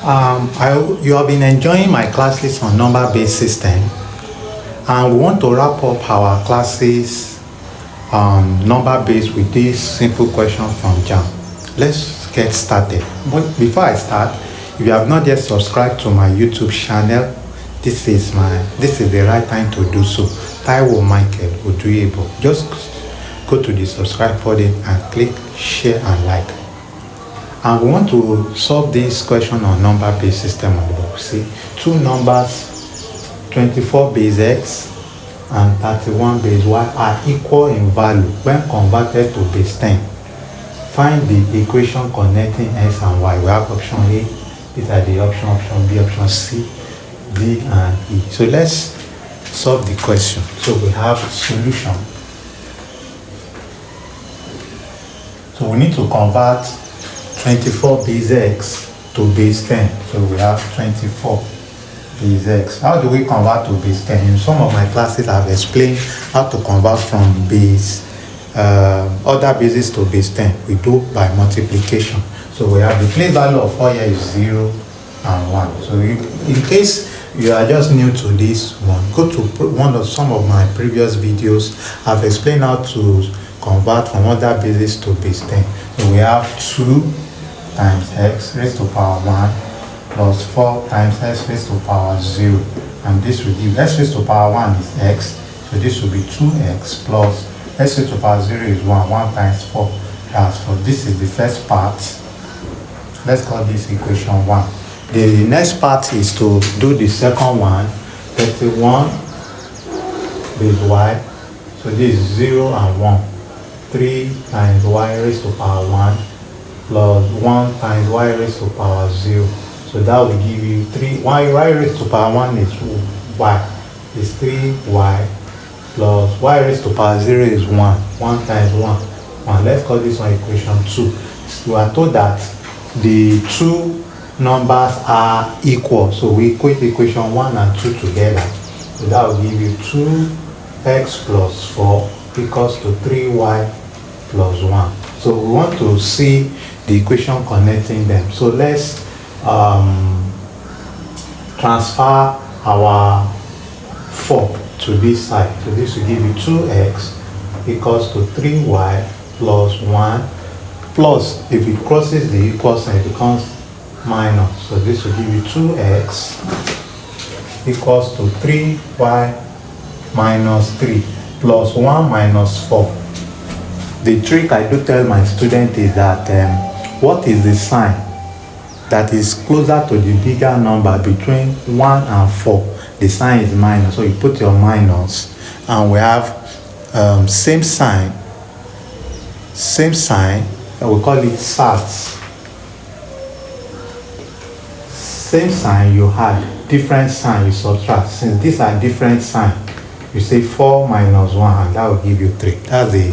You have been enjoying my classes on number-based system, and we want to wrap up our classes on number-based with this simple question from Jamb. Let's get started. But before I start, if you have not yet subscribed to my YouTube channel, this is the right time to do so. Taiwo Michael Oduyebo. Just go to the subscribe button and click share and like. And we want to solve this question on number-based system of book. See, two numbers, 24 base x and 31 base y, are equal in value when converted to base 10. Find the equation connecting x and y. We have option A, these are the option B, option C, D, and E. So let's solve the question. So we have solution. So we need to convert 24 base x to base 10. So we have 24 base x. How do we convert to base 10? In some of my classes I've explained how to convert from base other bases to base 10. We do by multiplication. So we have the place value of 4 here is 0 and 1. So in case you are just new to this one, go to some of my previous videos. I've explained how to convert from other bases to base 10. So we have 2 times x raised to power 1 plus 4 times x raised to power 0, and this will give x raised to power 1 is x, so this will be 2x plus x raised to power 0 is 1 times 4. That's 4. This is the first part. Let's call this equation 1. The next part is to do the second one. 31 base y, so this is 0 and 1. 3 times y raised to power 1 plus 1 times y raised to power 0. So that will give you 3. Y raised to power 1 is y. Is 3y plus y raised to power 0 is 1. 1 times 1. Let's call this one equation 2. We are told that the two numbers are equal. So we equate equation 1 and 2 together. So that will give you 2x plus 4 equals to 3y plus 1. So we want to see the equation connecting them. So let's transfer our 4 to this side. So this will give you 2x equals to 3y plus 1, plus if it crosses the equal sign it becomes minus. So this will give you 2x equals to 3y minus 3 plus 1 minus 4. The trick I do tell my student is that what is the sign that is closer to the bigger number between 1 and 4? The sign is minus, so you put your minus, and we have same sign, we call it SATS. Same sign you had, different sign you subtract. Since these are different signs, you say 4 minus 1, and that will give you 3. That's the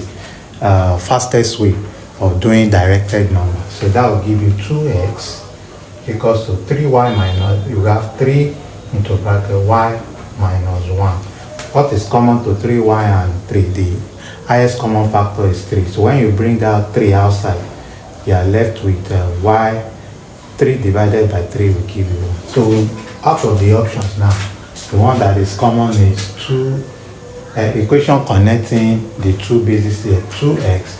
fastest way of doing directed numbers. So that will give you 2x equals to 3y minus, you have 3 into bracket y minus 1. What is common to 3y and 3? The highest common factor is 3. So when you bring out 3 outside, you are left with y. 3 divided by 3 will give you 1. So out of the options now, the one that is common is 2. Equation connecting the two bases here, 2x